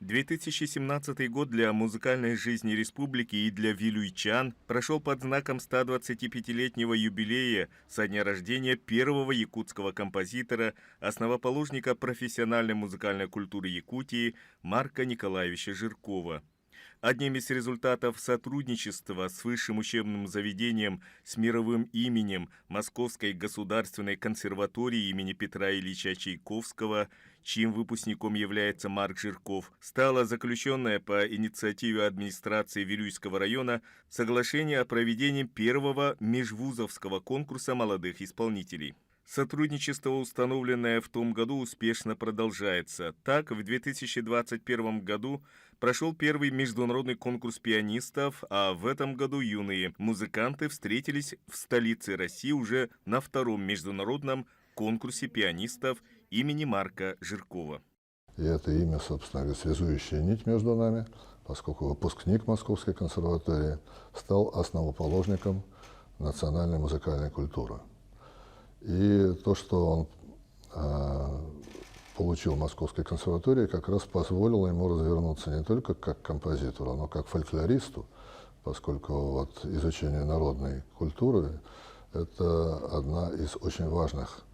2017 год для музыкальной жизни республики и для вилюйчан прошел под знаком 125-летнего юбилея со дня рождения первого якутского композитора, основоположника профессиональной музыкальной культуры Якутии Марка Николаевича Жиркова. Одним из результатов сотрудничества с высшим учебным заведением с мировым именем Московской государственной консерватории имени Петра Ильича Чайковского, чьим выпускником является Марк Жирков, стало заключенное по инициативе администрации Вилюйского района соглашение о проведении первого межвузовского конкурса молодых исполнителей. Сотрудничество, установленное в том году, успешно продолжается. Так, в 2021 году прошел первый международный конкурс пианистов, а в этом году юные музыканты встретились в столице России уже на втором международном конкурсе пианистов имени Марка Жиркова. И это имя, собственно говоря, связующая нить между нами, поскольку выпускник Московской консерватории стал основоположником национальной музыкальной культуры. И то, что он получил в Московской консерватории, как раз позволило ему развернуться не только как композитору, но как фольклористу, поскольку вот изучение народной культуры – это одна из очень важных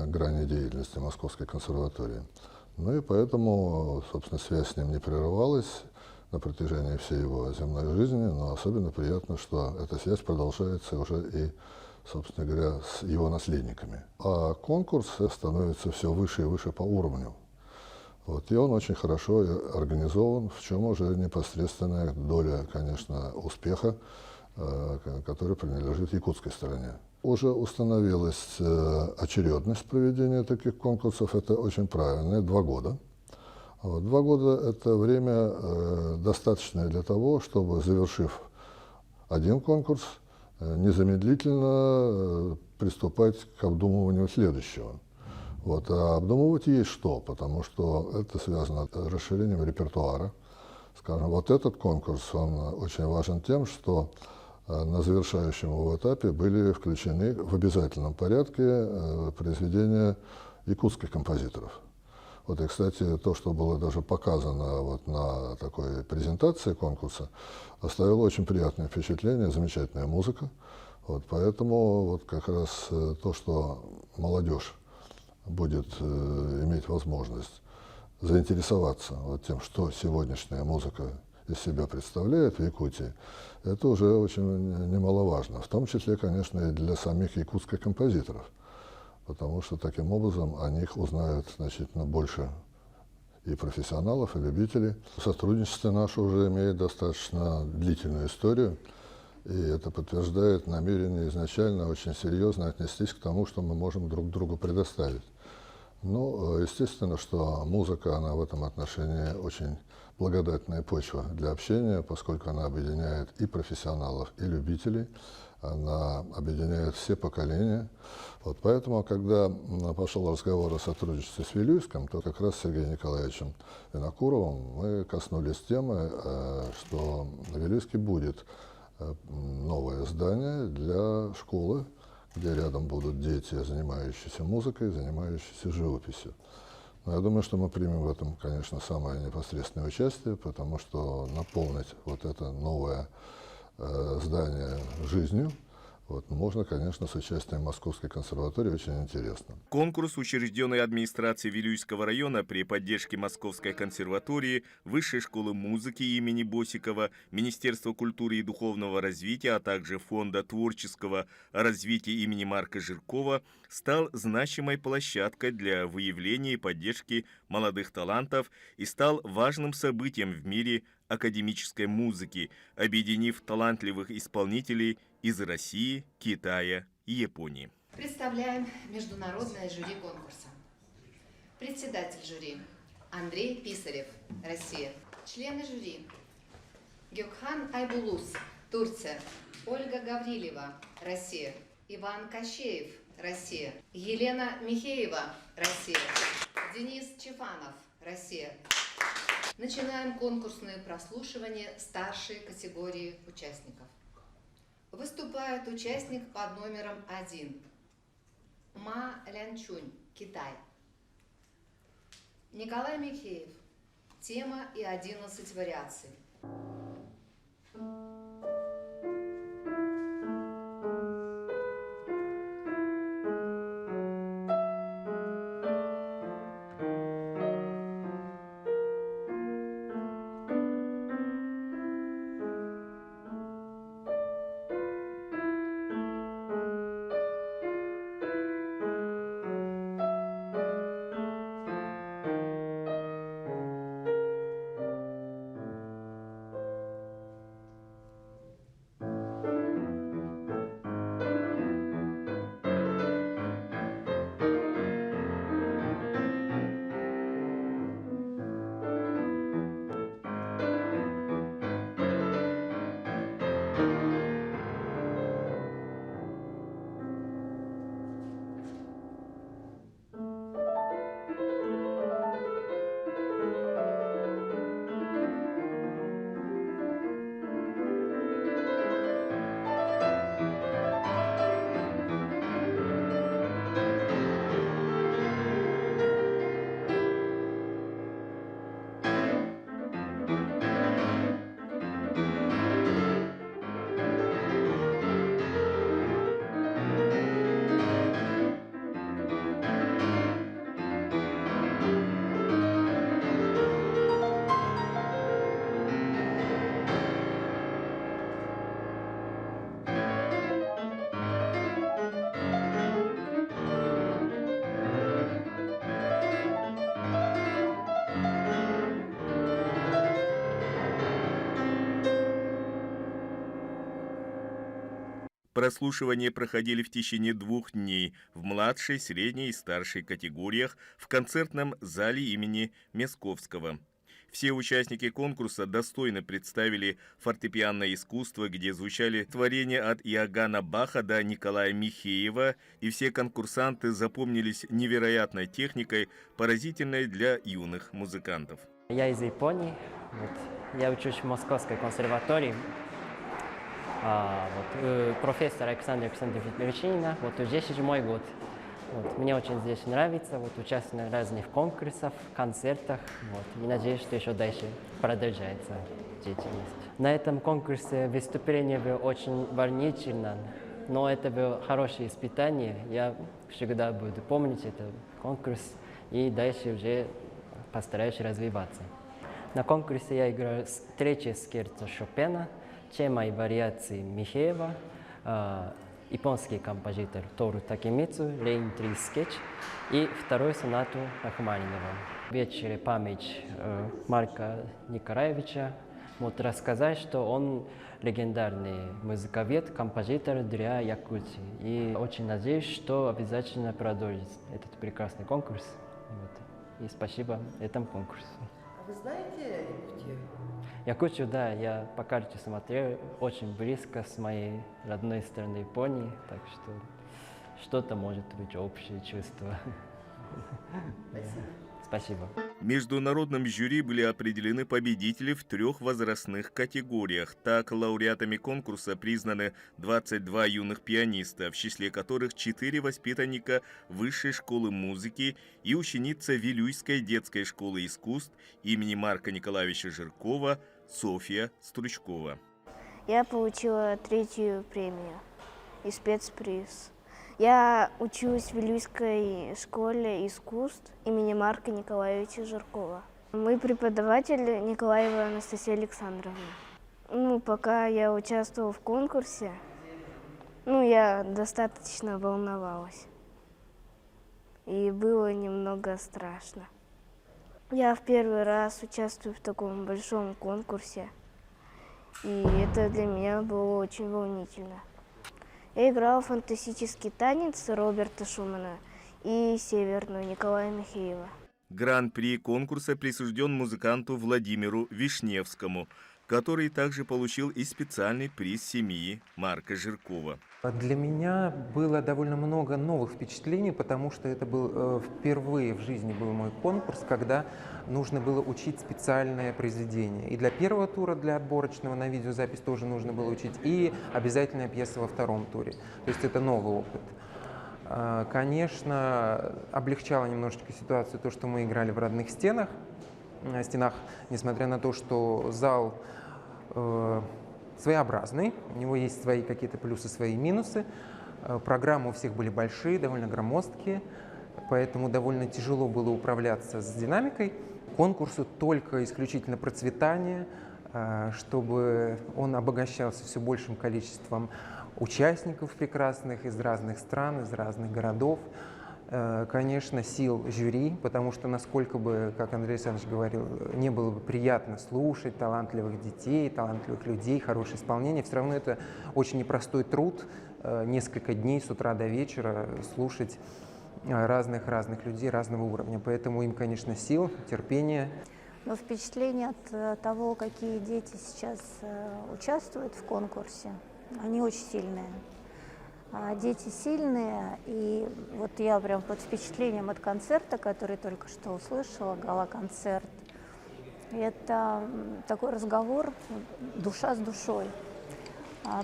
граней деятельности Московской консерватории. Ну и поэтому, собственно, связь с ним не прерывалась на протяжении всей его земной жизни, но особенно приятно, что эта связь продолжается уже и, собственно говоря, с его наследниками. А конкурс становится все выше и выше по уровню. Вот, и он очень хорошо организован, в чем уже непосредственная доля, конечно, успеха, который принадлежит якутской стороне. Уже установилась очередность проведения таких конкурсов, это очень правильно, 2 года. Вот, 2 года – это время достаточное для того, чтобы, завершив один конкурс, незамедлительно приступать к обдумыванию следующего. Вот. А обдумывать есть что, потому что это связано с расширением репертуара. Скажем, вот этот конкурс, он очень важен тем, что на завершающем его этапе были включены в обязательном порядке произведения якутских композиторов. Вот, и, кстати, то, что было даже показано вот на такой презентации конкурса, оставило очень приятное впечатление, замечательная музыка. Вот, поэтому вот как раз то, что молодежь будет иметь возможность заинтересоваться вот тем, что сегодняшняя музыка из себя представляет в Якутии, это уже очень немаловажно. В том числе, конечно, и для самих якутских композиторов. Потому что таким образом о них узнают значительно больше и профессионалов, и любителей. Сотрудничество наше уже имеет достаточно длительную историю, и это подтверждает намерение изначально очень серьезно отнестись к тому, что мы можем друг другу предоставить. Ну, естественно, что музыка, она в этом отношении очень благодатная почва для общения, поскольку она объединяет и профессионалов, и любителей, она объединяет все поколения. Вот поэтому, когда пошел разговор о сотрудничестве с Вилюйском, то как раз с Сергеем Николаевичем Винокуровым мы коснулись темы, что на Вилюйске будет новое здание для школы, где рядом будут дети, занимающиеся музыкой, занимающиеся живописью. Но я думаю, что мы примем в этом, конечно, самое непосредственное участие, потому что наполнить вот это новое здание жизнью вот, можно, конечно, с участием Московской консерватории, очень интересно. Конкурс, учрежденный администрацией Вилюйского района при поддержке Московской консерватории, Высшей школы музыки имени Босикова, Министерства культуры и духовного развития, а также Фонда творческого развития имени Марка Жиркова, стал значимой площадкой для выявления и поддержки молодых талантов и стал важным событием в мире академической музыки, объединив талантливых исполнителей из России, Китая и Японии. Представляем международное жюри конкурса. Председатель жюри Андрей Писарев, Россия. Члены жюри Гёкхан Айбулус, Турция. Ольга Гаврилева, Россия. Иван Кощеев, Россия. Елена Михеева, Россия. Денис Чефанов, Россия. Начинаем конкурсное прослушивание старшей категории участников. Выступает участник под номером 1. Ма Лянчунь, Китай. Николай Михеев, тема и 11 вариаций. Прослушивания проходили в течение 2 дней в младшей, средней и старшей категориях в концертном зале имени Мясковского. Все участники конкурса достойно представили фортепианное искусство, где звучали творения от Иоганна Баха до Николая Михеева, и все конкурсанты запомнились невероятной техникой, поразительной для юных музыкантов. Я из Японии, я учусь в Московской консерватории. Профессор Александр Александрович Верещинина, уже 7-й год. Мне очень здесь нравится, участвую в разных конкурсах, концертах, и надеюсь, что еще дальше продолжается деятельность. На этом конкурсе выступление было очень волнительно, но это было хорошее испытание. Я всегда буду помнить этот конкурс и дальше уже постараюсь развиваться. На конкурсе я играю 3-й скерцо Шопена, тема и вариации Михеева, японский композитор Тору Такемицу, Рейн 3 скетч и 2-ю сонату Рахманинова. В вечере память Марка Николаевича рассказать, что он легендарный музыковед, композитор для Якутии. И очень надеюсь, что обязательно продолжит этот прекрасный конкурс. И спасибо этому конкурсу. А вы знаете Якутию? Якутию, да, я по карте смотрел, очень близко с моей родной страны Японии, так что что-то может быть общее чувство. Спасибо. Спасибо. В международном жюри были определены победители в 3 возрастных категориях. Так, лауреатами конкурса признаны 22 юных пианиста, в числе которых 4 воспитанника Высшей школы музыки и ученица Вилюйской детской школы искусств имени Марка Николаевича Жиркова Софья Стручкова. Я получила 3-ю премию и спецприз. Я учусь в Вилюйской школе искусств имени Марка Николаевича Жиркова. Мой преподаватель Николаева Анастасия Александровна. Пока я участвовала в конкурсе, я достаточно волновалась. И было немного страшно. Я в первый раз участвую в таком большом конкурсе, и это для меня было очень волнительно. Я играла фантастический танец Роберта Шумана и северную Николая Михеева. Гран-при конкурса присужден музыканту Владимиру Вишневскому, который также получил и специальный приз семьи Марка Жиркова. Для меня было довольно много новых впечатлений, потому что это был впервые в жизни был мой конкурс, когда нужно было учить специальное произведение. И для первого тура, для отборочного на видеозапись тоже нужно было учить, и обязательная пьеса во 2-м туре. То есть это новый опыт. Конечно, облегчало немножечко ситуацию то, что мы играли в родных стенах, стенах, несмотря на то, что зал своеобразный, у него есть свои какие-то плюсы, свои минусы. Программы у всех были большие, довольно громоздкие, поэтому довольно тяжело было управляться с динамикой. Конкурсу только исключительно процветание, чтобы он обогащался все большим количеством участников прекрасных из разных стран, из разных городов. Конечно, сил жюри, потому что насколько бы, как Андрей Александрович говорил, не было бы приятно слушать талантливых детей, талантливых людей, хорошее исполнение, все равно это очень непростой труд, несколько дней с утра до вечера слушать разных людей разного уровня. Поэтому им, конечно, сил, терпения. Но впечатление от того, какие дети сейчас участвуют в конкурсе, они очень сильные. Дети сильные, и вот я прям под впечатлением от концерта, который только что услышала, гала-концерт. Это такой разговор душа с душой,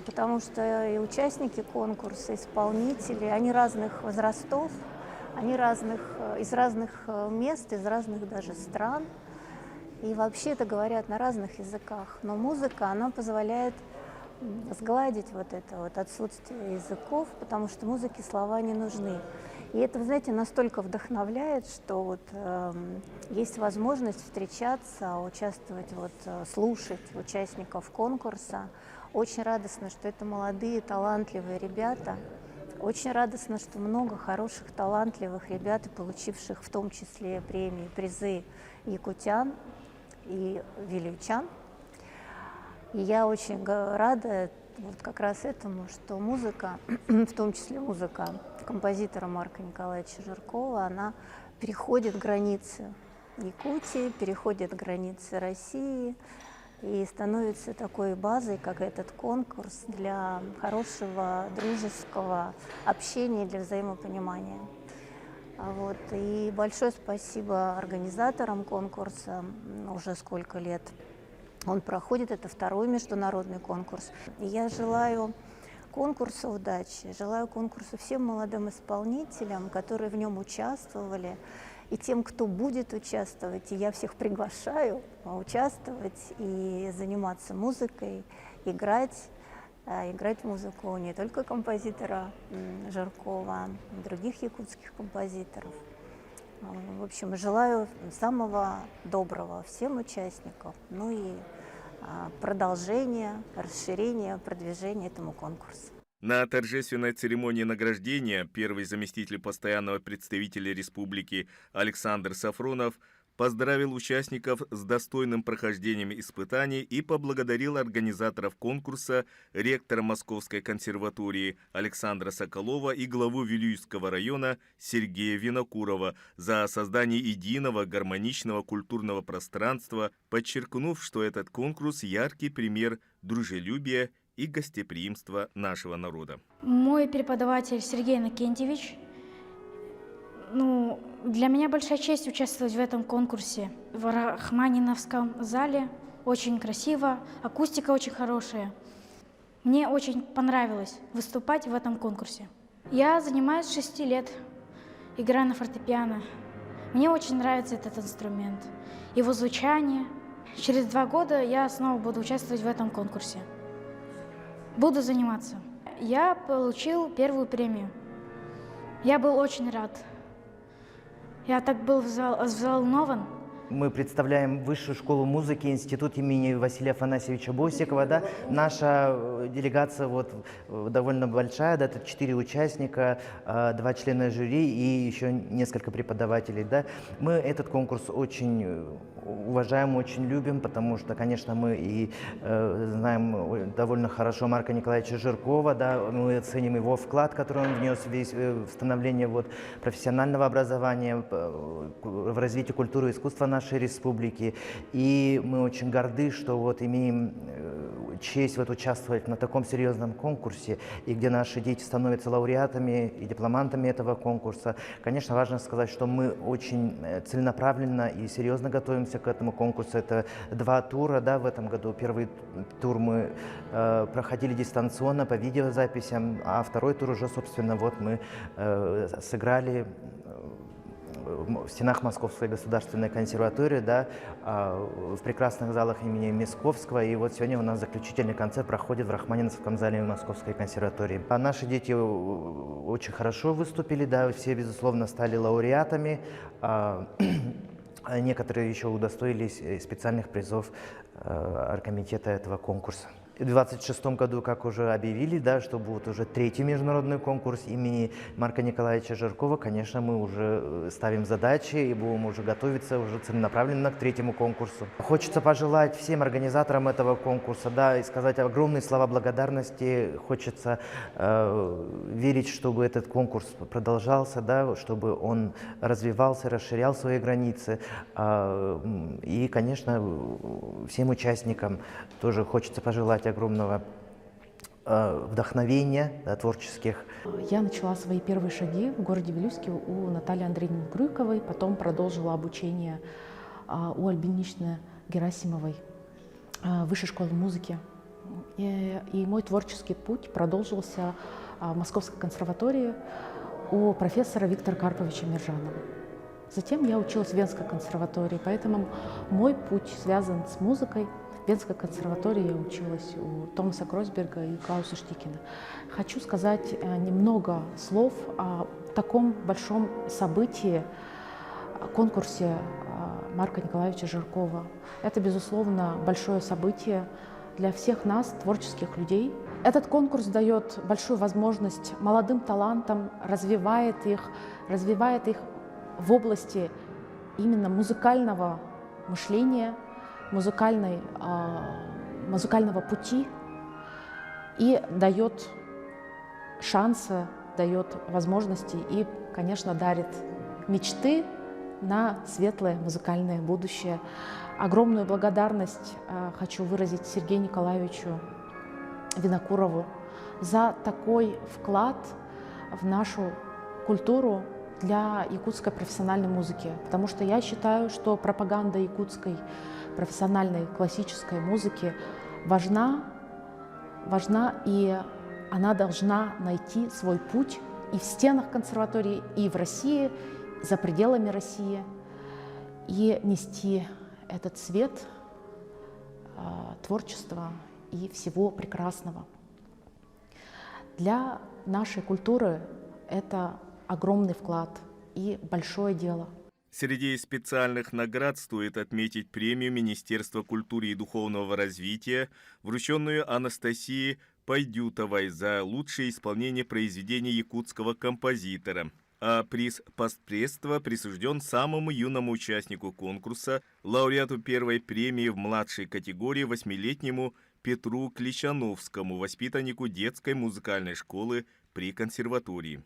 потому что и участники конкурса, исполнители, они разных возрастов, они из разных мест, из разных даже стран, и вообще это говорят на разных языках. Но музыка, она позволяет сгладить вот это вот отсутствие языков, потому что музыке слова не нужны. И это, вы знаете, настолько вдохновляет, что вот есть возможность встречаться, участвовать, слушать участников конкурса. Очень радостно, что это молодые, талантливые ребята. Очень радостно, что много хороших, талантливых ребят, получивших в том числе премии, призы якутян и вилючан. И я очень рада вот как раз этому, что музыка, в том числе музыка композитора Марка Николаевича Жиркова, она переходит границы Якутии, переходит границы России и становится такой базой, как этот конкурс, для хорошего дружеского общения, для взаимопонимания. И большое спасибо организаторам конкурса, уже сколько лет он проходит, это второй международный конкурс. И я желаю конкурсу удачи, желаю конкурсу всем молодым исполнителям, которые в нем участвовали, и тем, кто будет участвовать. И я всех приглашаю участвовать и заниматься музыкой, играть музыку не только композитора Жиркова, но и других якутских композиторов. В общем, желаю самого доброго всем участникам, ну и продолжения, расширения, продвижения этому конкурсу. На торжественной церемонии награждения первый заместитель постоянного представителя республики Александр Сафронов поздравил участников с достойным прохождением испытаний и поблагодарил организаторов конкурса, ректора Московской консерватории Александра Соколова и главу Вилюйского района Сергея Винокурова за создание единого гармоничного культурного пространства, подчеркнув, что этот конкурс – яркий пример дружелюбия и гостеприимства нашего народа. Мой преподаватель Сергей Иннокентьевич. Для меня большая честь участвовать в этом конкурсе. В Рахманиновском зале очень красиво, акустика очень хорошая. Мне очень понравилось выступать в этом конкурсе. Я занимаюсь с 6 лет, играю на фортепиано. Мне очень нравится этот инструмент, его звучание. Через 2 года я снова буду участвовать в этом конкурсе. Буду заниматься. Я получил первую премию. Я был очень рад. Я так был взволнован. Мы представляем Высшую школу музыки, институт имени Василия Афанасьевича Босикова. Да? Наша делегация довольно большая, да, это 4 участника, 2 члена жюри и еще несколько преподавателей. Да? Мы этот конкурс очень уважаем, очень любим, потому что, конечно, мы и знаем довольно хорошо Марка Николаевича Жиркова, да? Мы оценим его вклад, который он внес в становление профессионального образования, в развитие культуры и искусства нашей республики. И мы очень горды, что имеем честь участвовать на таком серьезном конкурсе, и где наши дети становятся лауреатами и дипломантами этого конкурса. Конечно, важно сказать, что мы очень целенаправленно и серьезно готовимся к этому конкурсу. Это 2 тура, да, в этом году. Первый тур мы проходили дистанционно по видеозаписям, а второй тур уже, собственно, мы сыграли в стенах Московской государственной консерватории, да, в прекрасных залах имени Мясковского. И вот сегодня у нас заключительный концерт проходит в Рахманиновском зале Московской консерватории. А наши дети очень хорошо выступили, да, все, безусловно, стали лауреатами. Некоторые еще удостоились специальных призов оргкомитета этого конкурса. В 2026 году, как уже объявили, да, что будет уже третий международный конкурс имени Марка Николаевича Жиркова, конечно, мы уже ставим задачи и будем уже готовиться уже целенаправленно к третьему конкурсу. Хочется пожелать всем организаторам этого конкурса, да, и сказать огромные слова благодарности. Хочется верить, чтобы этот конкурс продолжался, да, чтобы он развивался, расширял свои границы. И, конечно, всем участникам тоже хочется пожелать огромного вдохновения, да, творческих. Я начала свои первые шаги в городе Вилюйске у Натальи Андреевны Грюковой, потом продолжила обучение у Альбиничны Герасимовой в Высшей школе музыки. И мой творческий путь продолжился в Московской консерватории у профессора Виктора Карповича Миржанова. Затем я училась в Венской консерватории, поэтому мой путь связан с музыкой. В Венской консерватории я училась у Томаса Кройсберга и Клауса Штикина. Хочу сказать немного слов о таком большом событии, конкурсе Марка Николаевича Жиркова. Это, безусловно, большое событие для всех нас, творческих людей. Этот конкурс дает большую возможность молодым талантам, развивает их в области именно музыкального мышления, музыкального пути и дает шансы, дает возможности и, конечно, дарит мечты на светлое музыкальное будущее. Огромную благодарность хочу выразить Сергею Николаевичу Винокурову за такой вклад в нашу культуру для якутской профессиональной музыки, потому что я считаю, что пропаганда якутской профессиональной классической музыки важна, и она должна найти свой путь и в стенах консерватории, и в России, за пределами России, и нести этот свет творчества и всего прекрасного. Для нашей культуры это огромный вклад и большое дело. Среди специальных наград стоит отметить премию Министерства культуры и духовного развития, врученную Анастасии Пайдютовой за лучшее исполнение произведений якутского композитора. А приз постпредства присужден самому юному участнику конкурса, лауреату первой премии в младшей категории 8-летнему Петру Клещановскому, воспитаннику детской музыкальной школы при консерватории.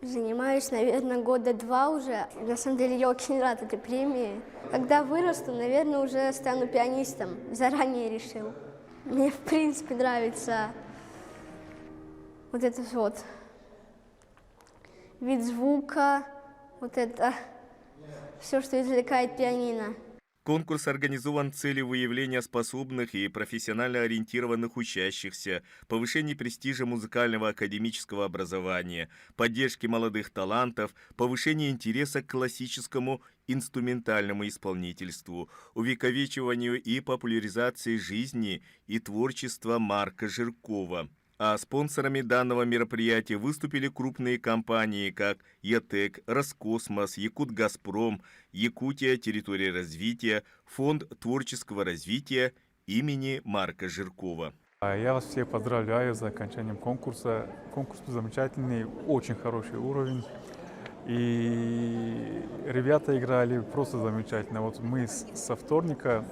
Занимаюсь, наверное, года 2 уже. На самом деле я очень рад этой премии. Когда вырасту, наверное, уже стану пианистом. Заранее решил. Мне, в принципе, нравится вот этот вот вид звука, вот это все, что извлекает пианино. Конкурс организован с целью выявления способных и профессионально ориентированных учащихся, повышения престижа музыкального академического образования, поддержки молодых талантов, повышения интереса к классическому инструментальному исполнительству, увековечиванию и популяризации жизни и творчества Марка Жиркова. А спонсорами данного мероприятия выступили крупные компании, как ЯТЭК, Роскосмос, Якутгазпром, Якутия, территория развития, Фонд творческого развития имени Марка Жиркова. Я вас всех поздравляю с окончанием конкурса. Конкурс замечательный, очень хороший уровень. И ребята играли просто замечательно. Вот мы со вторника,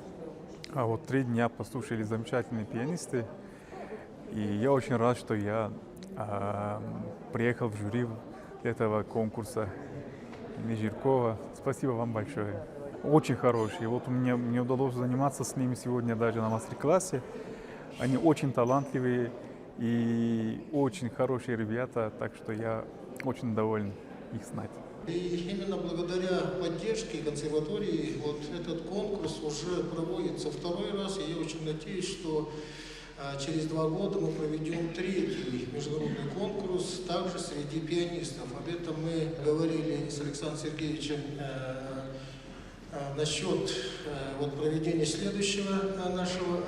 3 дня послушали замечательные пианисты. И я очень рад, что я приехал в жюри этого конкурса имени Жиркова. Спасибо вам большое. Очень хорошие. Вот мне удалось заниматься с ними сегодня даже на мастер-классе. Они очень талантливые и очень хорошие ребята, так что я очень доволен их знать. И именно благодаря поддержке консерватории вот этот конкурс уже проводится 2-й раз, и я очень надеюсь, что через 2 года мы проведем 3-й международный конкурс также среди пианистов. Об этом мы говорили с Александром Сергеевичем насчет проведения следующего нашего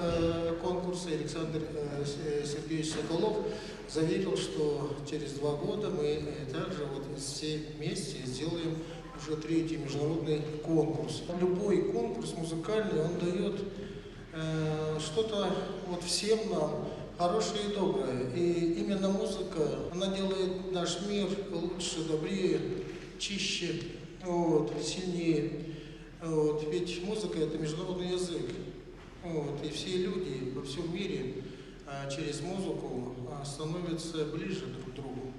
конкурса. Александр Сергеевич Соколов заверил, что через 2 года мы также все вместе сделаем уже 3-й международный конкурс. Любой конкурс музыкальный, он дает что-то всем нам хорошее и доброе. И именно музыка, она делает наш мир лучше, добрее, чище, сильнее. Ведь музыка — это международный язык. И все люди во всем мире через музыку становятся ближе друг к другу.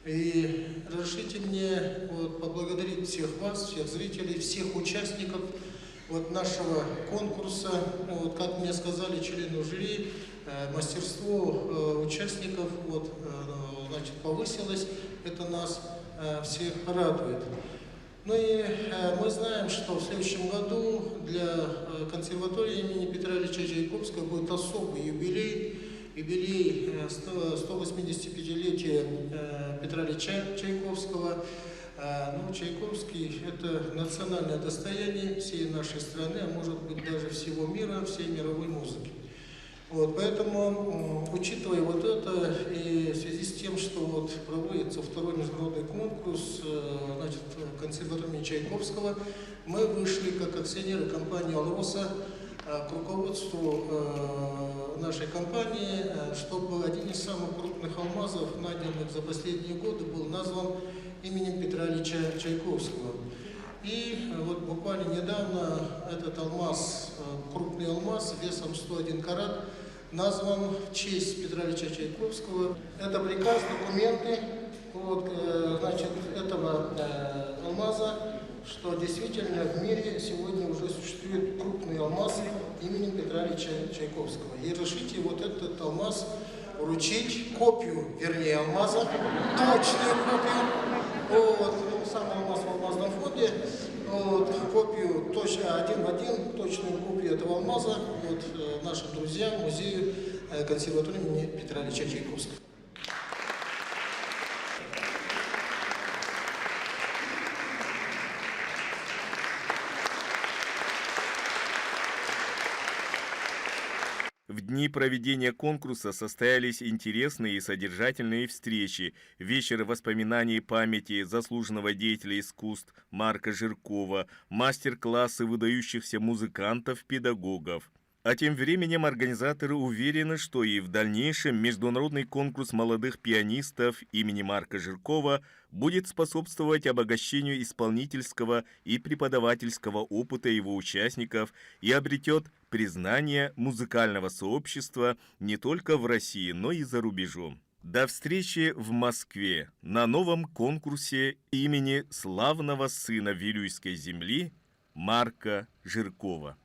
И разрешите мне поблагодарить всех вас, всех зрителей, всех участников нашего конкурса. Как мне сказали члены жюри, мастерство участников повысилось. Это нас всех радует. Ну и мы знаем, что в следующем году для консерватории имени Петра Ильича Чайковского будет особый юбилей 185-летия Петра Ильича Чайковского. Чайковский – это национальное достояние всей нашей страны, а может быть даже всего мира, всей мировой музыки. Поэтому, учитывая это, и в связи с тем, что проводится 2-й международный конкурс консерватории имени Чайковского, мы вышли как акционеры компании «Алроса» к руководству нашей компании, чтобы один из самых крупных алмазов, найденных за последние годы, был назван именем Петра Ильича Чайковского. И буквально недавно этот алмаз, крупный алмаз весом 101 карат, назван в честь Петра Ильича Чайковского. Это приказ, документы этого алмаза, что действительно в мире сегодня уже существует крупный алмаз именем Петра Ильича Чайковского. И разрешите этот алмаз вручить, алмаза, точную копию, самый алмаз в алмазном фонде, копию один в один, точную копию этого алмаза нашим друзьям, музею консерватории имени Петра Ильича Чайковского. В дни проведения конкурса состоялись интересные и содержательные встречи, вечер воспоминаний и памяти заслуженного деятеля искусств Марка Жиркова, мастер-классы выдающихся музыкантов-педагогов. А тем временем организаторы уверены, что и в дальнейшем международный конкурс молодых пианистов имени Марка Жиркова будет способствовать обогащению исполнительского и преподавательского опыта его участников и обретет признание музыкального сообщества не только в России, но и за рубежом. До встречи в Москве на новом конкурсе имени славного сына Вилюйской земли Марка Жиркова.